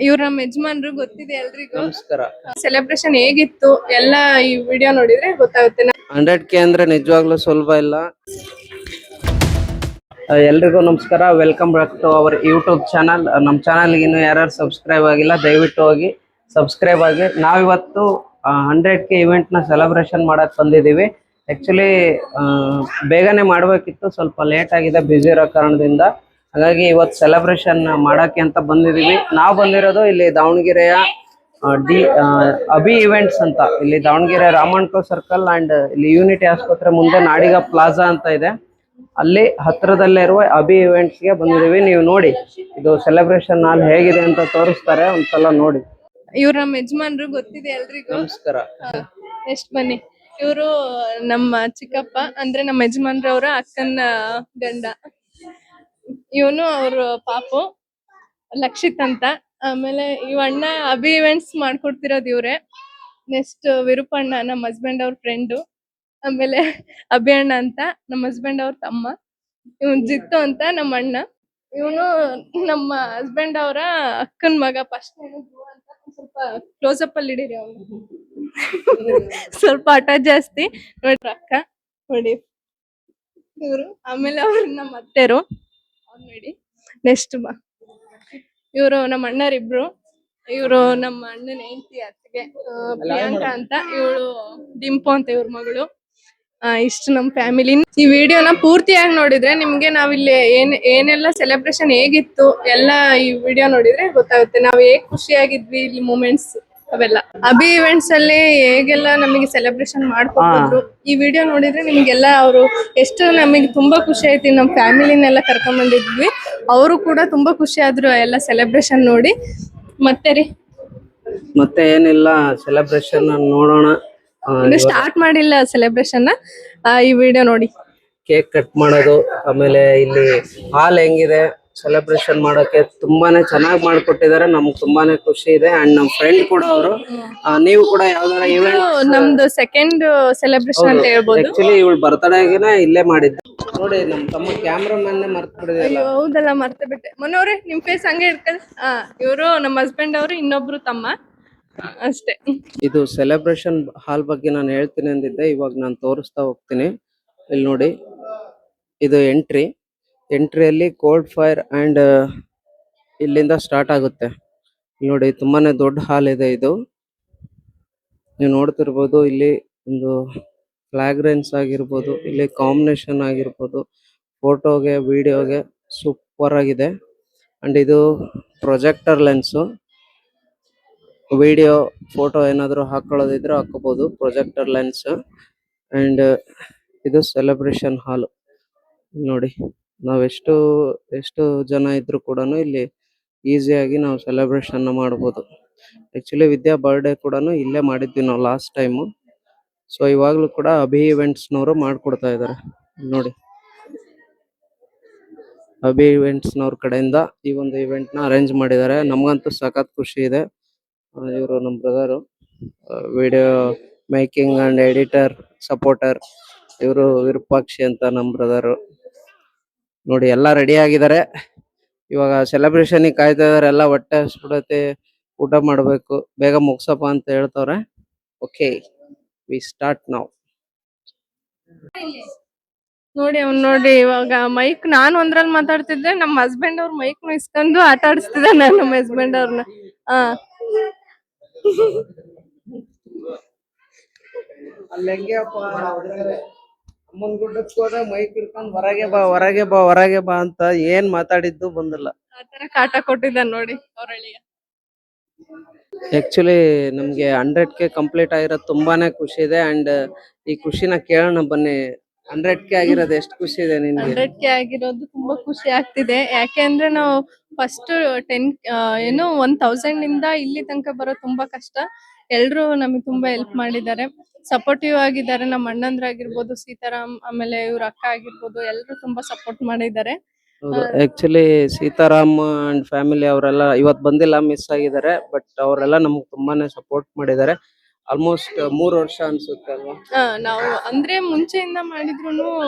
ಇವ್ರ ನಮ್ಮ ಯಜಮಾನ್ರು ಗೊತ್ತಿದೆ ಎಲ್ರಿಗೂ. ನಮಸ್ಕಾರ. ಸೆಲೆಬ್ರೇಷನ್ ಹೇಗಿತ್ತು ಎಲ್ಲ ಈ ವಿಡಿಯೋ ನೋಡಿದ್ರೆ ಗೊತ್ತಾಗುತ್ತೆ. 100K ಅಂದ್ರೆ ನಿಜವಾಗ್ಲೂ ಸುಲಭ ಇಲ್ಲ. ಎಲ್ರಿಗೂ ನಮಸ್ಕಾರ, welcome back to our YouTube channel. ನಮ್ಮ ಚಾನಲ್ಗೆ ಇನ್ನೂ ಯಾರ್ಯಾರು ಸಬ್ಸ್ಕ್ರೈಬ್ ಆಗಿಲ್ಲ ದಯವಿಟ್ಟು ಹೋಗಿ ಸಬ್ಸ್ಕ್ರೈಬ್ ಆಗಿ. ನಾವಿವತ್ತು 100K ಇವೆಂಟ್ನ ಸೆಲೆಬ್ರೇಷನ್ ಮಾಡಕ್ ಬಂದಿದ್ದೀವಿ. ಆ್ಯಕ್ಚುಲಿ ಬೇಗನೆ ಮಾಡಬೇಕಿತ್ತು, ಸ್ವಲ್ಪ ಲೇಟ್ ಆಗಿದೆ ಬ್ಯುಸಿ ಇರೋ ಕಾರಣದಿಂದ. ಹಾಗಾಗಿ ಇವತ್ತು ಸೆಲೆಬ್ರೇಷನ್ ಮಾಡೋಕ್ಕೆ ಅಂತ ಬಂದಿದ್ದೀವಿ. ನಾವು ಬಂದಿರೋದು ಇಲ್ಲಿ ದಾವಣಗೆರೆಯ ಅಭಿ ಇವೆಂಟ್ಸ್ ಅಂತ, ಇಲ್ಲಿ ದಾವಣಗೆರೆ ರಾಮಣ್ಕೋ ಸರ್ಕಲ್ ಅಂಡ್ ಇಲ್ಲಿ ಯೂನಿಟಿ ಆಸ್ಪತ್ರೆ ಮುಂದೆ ನಾಡಿಗ ಪ್ಲಾಜಾ ಅಂತ ಇದೆ, ಅಲ್ಲಿ ಹತ್ರದಲ್ಲೇ ಇರುವ ಅಭಿ ಇವೆಂಟ್ಸ್ಗೆ ಬಂದಿದ್ದೀವಿ. ನೀವು ನೋಡಿ, ಇದು ಸೆಲೆಬ್ರೇಷನ್ ಹಾಲ್ ಹೇಗಿದೆ ಅಂತ ತೋರಿಸ್ತಾರೆ, ಒಂದ್ಸಲ ನೋಡಿ. ಇವ್ರ ನಮ್ಮ ಯಜಮಾನ್ರು ಗೊತ್ತಿದೆ ಎಲ್ರಿಗೂ. ನಮಸ್ಕಾರ. ನೆಕ್ಸ್ಟ್ ಬನ್ನಿ, ಇವರು ನಮ್ಮ ಚಿಕ್ಕಪ್ಪ, ಅಂದ್ರೆ ನಮ್ಮ ಯಜಮಾನ್ರವ್ರ ಅಕ್ಕನ ಗಂಡ. ಇವನು ಅವ್ರ ಪಾಪು ಲಕ್ಷಿತ್ ಅಂತ. ಆಮೇಲೆ ಇವಣ್ಣ ಅಭಿ ಇವೆಂಟ್ಸ್ ಮಾಡ್ಕೊಡ್ತಿರೋದು ಇವ್ರೆ. ನೆಕ್ಸ್ಟ್ ವಿರುಪಣ್ಣ ನಮ್ಮ ಹಸ್ಬೆಂಡ್ ಅವ್ರ ಫ್ರೆಂಡು. ಆಮೇಲೆ ಅಭಿ ಅಣ್ಣ ಅಂತ ನಮ್ಮ ಹಸ್ಬೆಂಡ್ ಅವ್ರ ತಮ್ಮ. ಇವನ್ ಜಿತ್ತು ಅಂತ ನಮ್ಮ ಅಣ್ಣ. ಇವನು ನಮ್ಮ ಹಸ್ಬೆಂಡ್ ಅವರ ಅಕ್ಕನ ಮಗ. ಫಸ್ಟ್ ಅಂತ ಸ್ವಲ್ಪ ಕ್ಲೋಸ್ ಅಪ್ ಅಲ್ಲಿ ಇಡೀರಿ ಅವ್ನು. ಸ್ವಲ್ಪ ಹಠ ಜಾಸ್ತಿ ನೋಡ್ರಿ ಅಕ್ಕ, ನೋಡಿ ಇವ್ರು. ಆಮೇಲೆ ಅವ್ರು ನಮ್ಮ ಅತ್ತೆರು, ಅವ್ರು ನೋಡಿ. ನೆಕ್ಸ್ಟ್ ಇವ್ರು ನಮ್ಮ ಅಣ್ಣರಿಬ್ರು. ಇವ್ರು ನಮ್ಮ ಅಣ್ಣನ ಹೆಂಡತಿ ಅತ್ತಿಗೆ ಪ್ರಿಯಾಂಕಾ ಅಂತ. ಇವಳು ಡಿಂಪು ಅಂತ ಇವ್ರ ಮಗಳು. ಇಷ್ಟು ನಮ್ಮ ಫ್ಯಾಮಿಲಿ. ಈ ವಿಡಿಯೋನ ಪೂರ್ತಿಯಾಗಿ ನೋಡಿದ್ರೆ ನಿಮ್ಗೆ ನಾವಿಲ್ಲಿ ಏನೆಲ್ಲ ಸೆಲೆಬ್ರೇಷನ್ ಹೇಗಿತ್ತು ಎಲ್ಲ ಈ ವಿಡಿಯೋ ನೋಡಿದ್ರೆ ಗೊತ್ತಾಗುತ್ತೆ. ನಾವ್ ಹೇಗ್ ಖುಷಿಯಾಗಿದ್ವಿ ಇಲ್ಲಿ ಮೂಮೆಂಟ್ಸ್ ಅವೆಲ್ಲ. ಅಭಿ ಇವೆಂಟ್ಸ್ ಅಲ್ಲಿ ಹೇಗೆಲ್ಲ ನಮಗೆ ಸೆಲೆಬ್ರೇಷನ್ ಮಾಡ್ಕೊಟ್ಟಿದ್ರು ಈ ವಿಡಿಯೋ ನೋಡಿದ್ರೆ ನಿಮ್ಗೆಲ್ಲ ಅವರು ಎಷ್ಟು ನಮಗೆ ತುಂಬಾ ಖುಷಿ ಆಯ್ತು. ನಮ್ಮ ಫ್ಯಾಮಿಲಿನೆಲ್ಲ ಕರ್ಕೊಂಡ್ ಬಂದಿದ್ವಿ, ಅವರು ಕೂಡ ತುಂಬಾ ಖುಷಿ ಆದ್ರು ಎಲ್ಲ ಸೆಲೆಬ್ರೇಷನ್ ನೋಡಿ. ಮತ್ತೆ ಏನಿಲ್ಲ, ಸೆಲೆಬ್ರೇಷನ್ ನೋಡೋಣ. ಇನ್ನು ಸ್ಟಾರ್ಟ್ ಮಾಡಿಲ್ಲ ಸೆಲೆಬ್ರೇಷನ್. ಈ ವಿಡಿಯೋ ನೋಡಿ. ಕೇಕ್ ಕಟ್ ಮಾಡೋದು, ಆಮೇಲೆ ಇಲ್ಲಿ ಹಾಲ್ ಹೆಂಗಿದೆ ಸೆಲೆಬ್ರೇಷನ್ ಮಾಡೋಕೆ ತುಂಬಾನೇ ಚೆನ್ನಾಗಿ ಮಾಡ್ಕೊಟ್ಟಿದ್ದಾರೆ. ನಮ್ಗೆ ತುಂಬಾನೇ ಖುಷಿ ಇದೆ. ಅಂಡ್ ನಮ್ ಫ್ರೆಂಡ್ ಕೂಡ ಅವರು. ನೀವು ಕೂಡ ಯಾವ್ದಾರ ಇವೆಂಟ್? ನಮ್ದು ಸೆಕೆಂಡ್ ಸೆಲೆಬ್ರೇಷನ್ ಅಂತ ಹೇಳ್ಬೋದು. ಆಕ್ಚುಲಿ ಇವಳು ಬರ್ತಡೇಗೆನ ಇಲ್ಲೇ ಮಾಡಿದ್ದು. ನೋಡಿ, ನಮ್ ತಮ್ಮ ಕ್ಯಾಮ್ರಾಮನ್ ಮರ್ತು ಬಿಡಿದಲ್ಲ. ಹೌದಲ್ಲ, ಮರ್ತೆ ಬಿಟ್ಟೆ. ಮೊನ್ನವ್ರೆ ನಿಮ್ ಫೇಸ್ ಹಂಗೆ ಇಟ್ಕಲ್. ಇವರು ನಮ್ಮ ಹಸ್ಬೆಂಡ್ ಅವರು, ಇನ್ನೊಬ್ರು ತಮ್ಮ ಅಷ್ಟೇ. ಇದು ಸೆಲೆಬ್ರೇಷನ್ ಹಾಲ್ ಬಗ್ಗೆ ನಾನು ಹೇಳ್ತೀನಿ ಅಂದಿದ್ದೆ, ಇವಾಗ ನಾನು ತೋರಿಸ್ತಾ ಹೋಗ್ತೀನಿ. ಇಲ್ಲಿ ನೋಡಿ, ಇದು ಎಂಟ್ರಿಯಲ್ಲಿ ಕೋಲ್ಡ್ ಫೈರ್ ಅಂಡ್ ಇಲ್ಲಿಂದ ಸ್ಟಾರ್ಟ್ ಆಗುತ್ತೆ. ನೋಡಿ, ತುಂಬಾನೇ ದೊಡ್ಡ ಹಾಲ್ ಇದೆ ಇದು. ನೀವು ನೋಡ್ತಿರ್ಬೋದು, ಇಲ್ಲಿ ಒಂದು ಫ್ಲಾಗ್ರೆನ್ಸ್ ಆಗಿರ್ಬೋದು, ಇಲ್ಲಿ ಕಾಂಬಿನೇಷನ್ ಆಗಿರ್ಬೋದು, ಫೋಟೋಗೆ ವಿಡಿಯೋಗೆ ಸೂಪರ್ ಆಗಿದೆ. ಅಂಡ್ ಇದು ಪ್ರೊಜೆಕ್ಟರ್ ಲೆನ್ಸು. ವಿಡಿಯೋ ಫೋಟೋ ಏನಾದರೂ ಹಾಕೊಳ್ಳೋದಿದ್ರೆ ಹಾಕೋಬಹುದು, ಪ್ರೊಜೆಕ್ಟರ್ ಲೆನ್ಸ್. ಅಂಡ್ ಇದು ಸೆಲೆಬ್ರೇಷನ್ ಹಾಲ್. ನೋಡಿ, ಎಷ್ಟು ಜನ ಇದ್ರು ಕೂಡ ಇಲ್ಲಿ ಈಸಿಯಾಗಿ ನಾವು ಸೆಲೆಬ್ರೇಷನ್ ಮಾಡ್ಬೋದು. ಆಕ್ಚುಲಿ ವಿದ್ಯಾ ಬರ್ಡೇ ಕೂಡ ಇಲ್ಲೇ ಮಾಡಿದ್ವಿ ನಾವು ಲಾಸ್ಟ್ ಟೈಮು. ಸೊ ಇವಾಗ್ಲೂ ಕೂಡ ಅಭಿ ಇವೆಂಟ್ಸ್ನವರು ಮಾಡ್ಕೊಡ್ತಾ ಇದ್ದಾರೆ. ನೋಡಿ, ಅಭಿ ಇವೆಂಟ್ಸ್ನವ್ರ ಕಡೆಯಿಂದ ಈ ಒಂದು ಇವೆಂಟ್ನ ಅರೇಂಜ್ ಮಾಡಿದ್ದಾರೆ. ನಮಗಂತೂ ಸಖತ್ ಖುಷಿ ಇದೆ. ಇವರು ನಮ್ಮ brother, video making and editor supporter. ಇವರು ವಿರೂಪಾಕ್ಷಿ ಅಂತ ನಮ್ಮ ಬ್ರದರು. ನೋಡಿ, ಎಲ್ಲ ರೆಡಿ ಆಗಿದ್ದಾರೆ. ಇವಾಗ ಸೆಲೆಬ್ರೇಷನ್ ಕಾಯ್ತಾ ಇದಾರೆ. ಎಲ್ಲ ಹೊಟ್ಟೆ ಹಸ್ಬಿಡತ್ತೆ, ಊಟ ಮಾಡ್ಬೇಕು, ಬೇಗ ಮುಗ್ಸಪ್ಪ ಅಂತ ಹೇಳ್ತವ್ರೆ. Okay, we start now. ನೋಡಿ, ಅವ್ನು ನೋಡಿ, ಇವಾಗ ಮೈಕ್ ನಾನು ಒಂದ್ರಲ್ಲಿ ಮಾತಾಡ್ತಿದ್ದೆ, ನಮ್ಮ ಹಸ್ಬೆಂಡ್ ಅವ್ರ ಮೈಕ್ ಇಸ್ಕೊಂಡು ಆಟ ಆಡಿಸ್ತಿದ್ದೆ ನಾನು ನಮ್ಮ ಹಸ್ಬೆಂಡ್ ಅವ್ರನ್ನ. ಅಮ್ಮನ್ ಗುಡ್ಡಕ್ಕೆ ಹೋದ ಮೈಕ್ ಹಿಡ್ಕೊಂಡ್ ಹೊರಗೆ ಬಾ ಅಂತ ಏನ್ ಮಾತಾಡಿದ್ದು ಬಂದಿಲ್ಲ. ಆತರ ಕಾಟ ಕೊಟ್ಟಿದ್ದ ನೋಡಿ ಅವ್ರಳಿಯ. ಆಕ್ಚುಲಿ ನಮ್ಗೆ 100K ಕಂಪ್ಲೀಟ್ ಆಗಿರೋದು ತುಂಬಾನೇ ಖುಷಿ ಇದೆ. ಅಂಡ್ ಈ ಖುಷಿನ ಕೇಳೋಣ ಬನ್ನಿ. 100K ಆಗಿರೋದು ಎಷ್ಟು ಖುಷಿ ಇದೆ ನಿನ್ಗೆ? 100K ಆಗಿರೋದು ತುಂಬಾ ಖುಷಿ ಆಗ್ತಿದೆ. ಯಾಕೆಂದ್ರೆ ನಾವು ಫಸ್ಟ್ 1000 ಇಂದ ಇಲ್ಲಿ ತನಕ ಬರೋ ತುಂಬಾ ಕಷ್ಟ. ಎಲ್ರು ನಮಗೆ ತುಂಬಾ ಹೆಲ್ಪ್ ಮಾಡಿದ್ದಾರೆ, ಸಪೋರ್ಟಿವ್ ಆಗಿದ್ದಾರೆ. ನಮ್ಮ ಅಣ್ಣಂದ್ರಾಗಿರ್ಬೋದು, ಸೀತಾರಾಮ್, ಆಮೇಲೆ ಇವ್ರ ಅಕ್ಕ ಆಗಿರ್ಬೋದು, ಎಲ್ರು ತುಂಬಾ ಸಪೋರ್ಟ್ ಮಾಡಿದ್ದಾರೆ. ಆಕ್ಚುಲಿ ಸೀತಾರಾಮ್ ಅಂಡ್ ಫ್ಯಾಮಿಲಿ ಅವರೆಲ್ಲ ಇವತ್ ಬಂದಿಲ್ಲ, ಮಿಸ್ ಆಗಿದ್ದಾರೆ. ಬಟ್ ಅವರೆಲ್ಲ ನಮ್ಗೆ ತುಂಬಾನೇ ಸಪೋರ್ಟ್ ಮಾಡಿದ್ದಾರೆ. ಆಲ್ಮೋಸ್ಟ್ 3 ವರ್ಷ ಅನ್ಸುತ್ತೆ ಅಲ್ವಾ? ನಾವು ಅಂದ್ರೆ ಮುಂಚೆಯಿಂದ ಮಾಡಿದ್ರು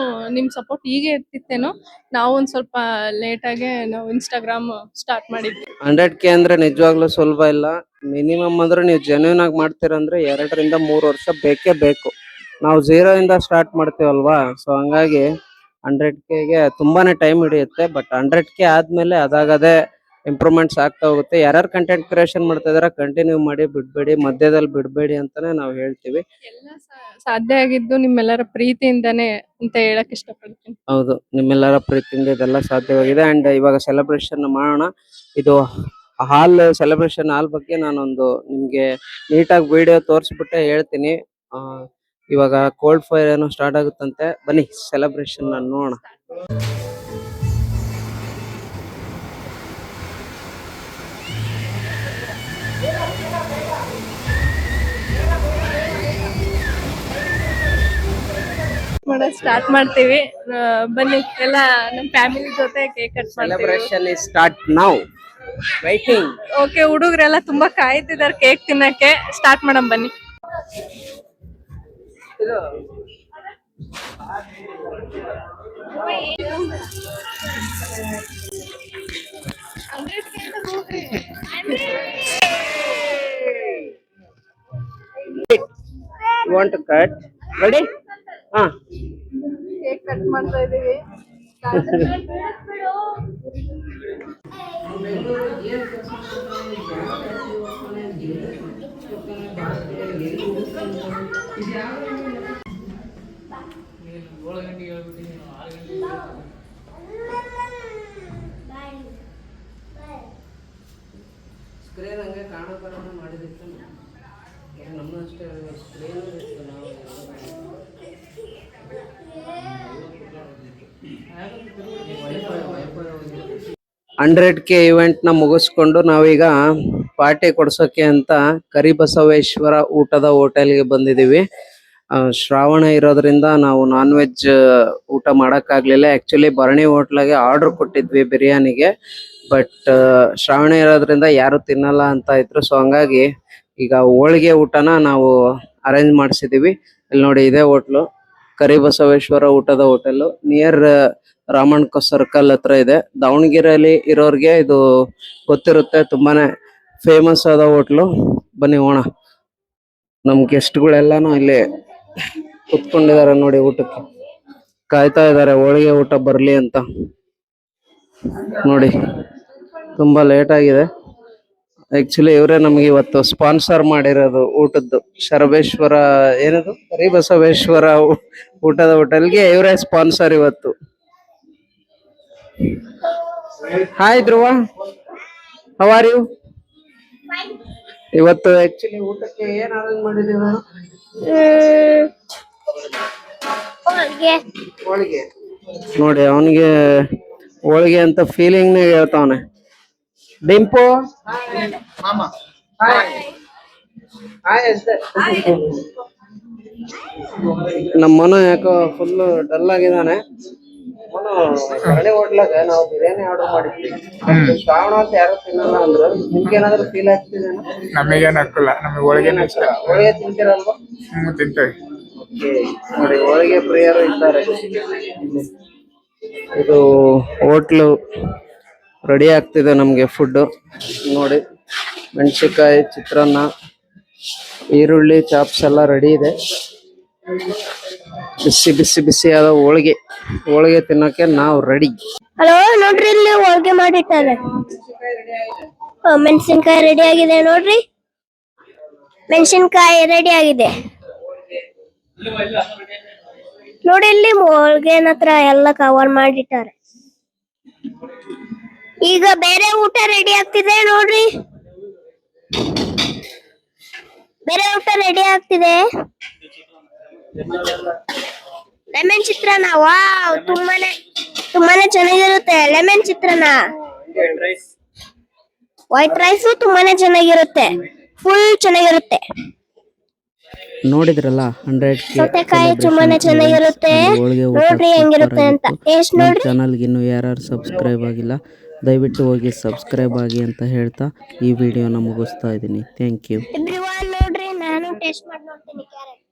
ನಿಮ್ ಸಪೋರ್ಟ್ ಹೀಗೆ ಇರ್ತಿತ್ತೇನೋ. ನಾವು ಒಂದ್ ಸ್ವಲ್ಪ ಲೇಟ್ ಆಗಿ ನಾವು ಇನ್ಸ್ಟಾಗ್ರಾಮ್ ಸ್ಟಾರ್ಟ್ ಮಾಡಿದ್ವಿ. 100K ಅಂದ್ರೆ ನಿಜವಾಗ್ಲೂ ಸುಲಭ ಇಲ್ಲ. ಮಿನಿಮಮ್ ಅಂದ್ರೆ ನೀವು ಜೆನ್ಯೂನ್ ಆಗಿ ಮಾಡ್ತೀರಂದ್ರೆ 2 ರಿಂದ 3 ವರ್ಷ ಬೇಕೇ ಬೇಕು. ನಾವು 0 ಇಂದ ಸ್ಟಾರ್ಟ್ ಮಾಡ್ತೀವಲ್ವಾ, ಸೊ ಹಂಗಾಗಿ 100Kಗೆ ತುಂಬಾನೇ ಟೈಮ್ ಹಿಡಿಯುತ್ತೆ. ಬಟ್ 100K ಆದ್ಮೇಲೆ ಅದಾಗದೇ ಇಂಪ್ರೂವ್ಮೆಂಟ್ಸ್ ಆಗ್ತಾ ಹೋಗುತ್ತೆ. ಯಾರ್ಯಾರು ಕಂಟೆಂಟ್ ಕ್ರಿಯೇಷನ್ ಮಾಡ್ತಾ ಇದಾರೆ ಕಂಟಿನ್ಯೂ ಮಾಡಿ, ಬಿಡ್ಬೇಡಿ, ಮಧ್ಯದಲ್ಲಿ ಬಿಡ್ಬೇಡಿ ಅಂತಾನೆ ನಾವು ಹೇಳ್ತೀವಿ. ಎಲ್ಲ ಸಾಧ್ಯ ಆಗಿದ್ದು ನಿಮ್ಮೆಲ್ಲರ ಪ್ರೀತಿಯಿಂದಾನೇ ಅಂತ ಹೇಳಕ್ ಇಷ್ಟಪಡ್ತೀನಿ. ಹೌದು, ನಿಮ್ಮೆಲ್ಲರ ಪ್ರೀತಿಯಿಂದ ಇದೆಲ್ಲ ಸಾಧ್ಯವಾಗಿದೆ. ಅಂಡ್ ಇವಾಗ ಸೆಲೆಬ್ರೇಷನ್ ಮಾಡೋಣ. ಇದು ಹಾಲ್ ಸೆಲೆಬ್ರೇಷನ್ ಹಾಲ್ ಬಗ್ಗೆ ನಾನೊಂದು ನಿಮ್ಗೆ ನೀಟಾಗಿ ವಿಡಿಯೋ ತೋರಿಸ್ಬಿಟ್ಟೆ ಹೇಳ್ತೀನಿ. ಇವಾಗ ಕೋಲ್ಡ್ ಫೈರ್ ಏನೋ ಸ್ಟಾರ್ಟ್ ಆಗುತ್ತಂತೆ, ಬನ್ನಿ ಸೆಲೆಬ್ರೇಷನ್ ನೋಡೋಣ. ಸ್ಟಾರ್ಟ್ ಮಾಡ್ತೀವಿ. ಬನ್ನಿ ಎಲ್ಲ ನಮ್ಮ ಫ್ಯಾಮಿಲಿ ಜೊತೆ ಕೇಕ್ ಕಟ್ ಮಾಡ್ತೀವಿ. Celebration is start now. Waiting. Okay, ಹುಡುಗರೆಲ್ಲ ತುಂಬಾ ಕಾಯ್ತಿದ್ದಾರೆ ಕೇಕ್ ತಿನ್ನಕ್ಕೆ. ಸ್ಟಾರ್ಟ್ ಮಾಡಮ್ ಬನ್ನಿ. You want to cut? Ready? Cake cut ಮಾಡ್ತಾ ಇದೀವಿ. 'ಸ್ಕ್ರೀನ್ ಹಂಗೆ ಕಾಣೋ ಥರನೇ ಮಾಡಿದಿತ್ತು. ನಮ್ಮನ್ನು ಅಷ್ಟೇ ಸ್ಕ್ರೀನ್ ಇತ್ತು. ನಾವು 100K ಇವೆಂಟ್ ನ ಮುಗಿಸ್ಕೊಂಡು ನಾವೀಗ ಪಾರ್ಟಿ ಕೊಡ್ಸೋಕೆ ಅಂತ ಕರಿಬಸವೇಶ್ವರ ಊಟದ ಹೋಟೆಲ್ಗೆ ಬಂದಿದ್ದೀವಿ. ಶ್ರಾವಣ ಇರೋದ್ರಿಂದ ನಾವು ನಾನ್ ವೆಜ್ ಊಟ ಮಾಡಕ್ಕಾಗ್ಲಿಲ್ಲ. ಆಕ್ಚುಲಿ ಭರಣಿ ಹೋಟ್ಲಾಗೆ ಆರ್ಡರ್ ಕೊಟ್ಟಿದ್ವಿ ಬಿರಿಯಾನಿಗೆ. ಬಟ್ ಶ್ರಾವಣ ಇರೋದ್ರಿಂದ ಯಾರು ತಿನ್ನಲ್ಲ ಅಂತ ಇದ್ರು. ಸೊ ಹಂಗಾಗಿ ಈಗ ಹೋಳಿಗೆ ಊಟನ ನಾವು ಅರೇಂಜ್ ಮಾಡಿಸಿದೀವಿ. ಇಲ್ಲಿ ನೋಡಿ, ಇದೇ ಹೋಟ್ಲು ಕರಿಬಸವೇಶ್ವರ ಊಟದ ಹೋಟೆಲ್. ನಿಯರ್ ರಾಮಣ್ಕ ಸರ್ಕಲ್ ಹತ್ರ ಇದೆ. ದಾವಣಗೆರೆಯಲ್ಲಿ ಇರೋರ್ಗೆ ಇದು ಗೊತ್ತಿರುತ್ತೆ, ತುಂಬಾನೇ ಫೇಮಸ್ ಆದ ಹೋಟ್ಲು. ಬನ್ನಿ ಹೋಣ. ನಮ್ ಗೆಸ್ಟ್ಗಳೆಲ್ಲಾನು ಇಲ್ಲಿ ಕುತ್ಕೊಂಡಿದ್ದಾರೆ ನೋಡಿ, ಊಟಕ್ಕೆ ಕಾಯ್ತಾ ಇದ್ದಾರೆ ಹೋಳಿಗೆ ಊಟ ಬರ್ಲಿ ಅಂತ. ನೋಡಿ, ತುಂಬಾ ಲೇಟ್ ಆಗಿದೆ. ಆಕ್ಚುಲಿ ಇವರೇ ನಮ್ಗೆ ಇವತ್ತು ಸ್ಪಾನ್ಸರ್ ಮಾಡಿರೋದು ಊಟದ್ದು. ಶರಬೇಶ್ವರ ಏನದು ಕರಿಬಸವೇಶ್ವರ ಊಟದ ಹೋಟೆಲ್ಗೆ ಇವರೇ ಸ್ಪಾನ್ಸರ್ ಇವತ್ತು. Hi Dhruva, how are you? ಇವತ್ತು ಆಕ್ಚುಲಿ ಊಟಕ್ಕೆ ಏನ್ ಅರೇಂಜ್ ಮಾಡಿದೀವಿ ನಾನು? ಹೋಳಿಗೆ. ನೋಡಿ, ಅವನಿಗೆ ಹೋಳಿಗೆ ಅಂತ ಫೀಲಿಂಗ್ ಹೇಳ್ತಾವನೆ. ಡಿಂಪು, ನಮ್ಮ ಮನು ಯಾಕೋ ಫುಲ್ ಡಲ್ ಆಗಿದ್ದಾನೆ. ಕರಡಿ ಹೋಟ್ಲಾಗ ನಾವು ಬಿರಿಯಾನಿ ಆರ್ಡರ್ ಮಾಡಿದ್ವಿ. ಶ್ರಾವಣ ಅಂತ ಯಾರು ತಿನ್ನಲ್ಲ ಅಂದ್ರು. ನಿಮ್ಗೇನಾದ್ರೂ ಫೀಲ್ ಆಗ್ತಿದೆ? ನಮಗೇನು ಹಾಕಲ್ಲ, ನಮಗೆ ಹೋಳಿಗೆನೇ ಇಷ್ಟ. ಹೋಳಿಗೆ ತಿಂತೀರಲ್ವಾ? ತಿಂತೇವೆ. ನೋಡಿ, ಹೋಳಿಗೆ ಪ್ರಿಯರು ಇದ್ದಾರೆ. ಇದು ಹೋಟ್ಲು ರೆಡಿ ಆಗ್ತಿದೆ ನಮ್ಗೆ ಫುಡ್. ನೋಡಿ, ಮೆಣಸಿನಕಾಯಿ, ಚಿತ್ರಾನ್ನ, ಈರುಳ್ಳಿ, ಚಾಪ್ಸ್ ಎಲ್ಲ ರೆಡಿ ಇದೆ. ಬಿಸಿ ಬಿಸಿ ಬಿಸಿಯಾದ ಹೋಳಿಗೆ ತಿನ್ನಕ್ಕೆ ನಾವು ರೆಡಿ. ಹಲೋ, ನೋಡ್ರಿ ಇಲ್ಲಿ ಹೋಳಿಗೆ ಮಾಡಿಟ್ಟಾರೆ. ಮೆಣಸಿನ್ಕಾಯಿ ರೆಡಿ ಆಗಿದೆ ನೋಡ್ರಿ. ಮೆಣಸಿನ್ಕಾಯಿ ರೆಡಿ ಆಗಿದೆ ನೋಡಿ. ಇಲ್ಲಿ ಹೋಳಿಗೆನ ಹತ್ರ ಎಲ್ಲ ಕವರ್ ಮಾಡಿಟ್ಟಾರೆ. ಈಗ ಬೇರೆ ಊಟ ರೆಡಿ ಆಗ್ತಿದೆ ನೋಡ್ರಿ. ಬೇರೆ ಊಟ ರೆಡಿ ಆಗ್ತಿದೆ. ಲೆಮನ್ ಚಿತ್ರಾನ್ನ, ವಾವ್, ತುಂಬಾನೇ ಚೆನ್ನಾಗಿರುತ್ತೆ. ಲೆಮನ್ ಚಿತ್ರಾನ್ನ, ವೈಟ್ ರೈಸ್ ತುಂಬಾನೇ ಚೆನ್ನಾಗಿರುತ್ತೆ, ಫುಲ್ ಚೆನ್ನಾಗಿರುತ್ತೆ. ನೋಡಿದ್ರಲ್ಲ 100K ಸೌತೆಕಾಯಿ ತುಂಬಾನೇ ಚೆನ್ನಾಗಿರುತ್ತೆ. ನೋಡ್ರಿ ಹೆಂಗಿರುತ್ತೆ ಅಂತ. ಟೇಸ್ಟ್ ನೋಡ್ರಿ. ಚಾನಲ್ಗೆ ಇನ್ನು ಯಾರು ಸಬ್ಸ್ಕ್ರೈಬ್ ಆಗಿಲ್ಲ, ದಯವಿಟ್ಟು ಹೋಗಿ ಸಬ್ಸ್ಕ್ರೈಬ್ ಆಗಿ ಅಂತ ಹೇಳ್ತಾ ಈ ವಿಡಿಯೋನ ಮುಗಿಸ್ತಾ ಇದ್ದೀನಿ. Thank you. ಎವ್ರಿವನ್, ನೋಡ್ರಿ ನಾನು ನಾನ್ ಟೇಸ್ಟ್ ಮಾಡಿ ನೋಡ್ತೀನಿ ಕ್ಯಾರೆಟ್.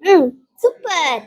ಹ್ಮ್, ಸೂಪರ್.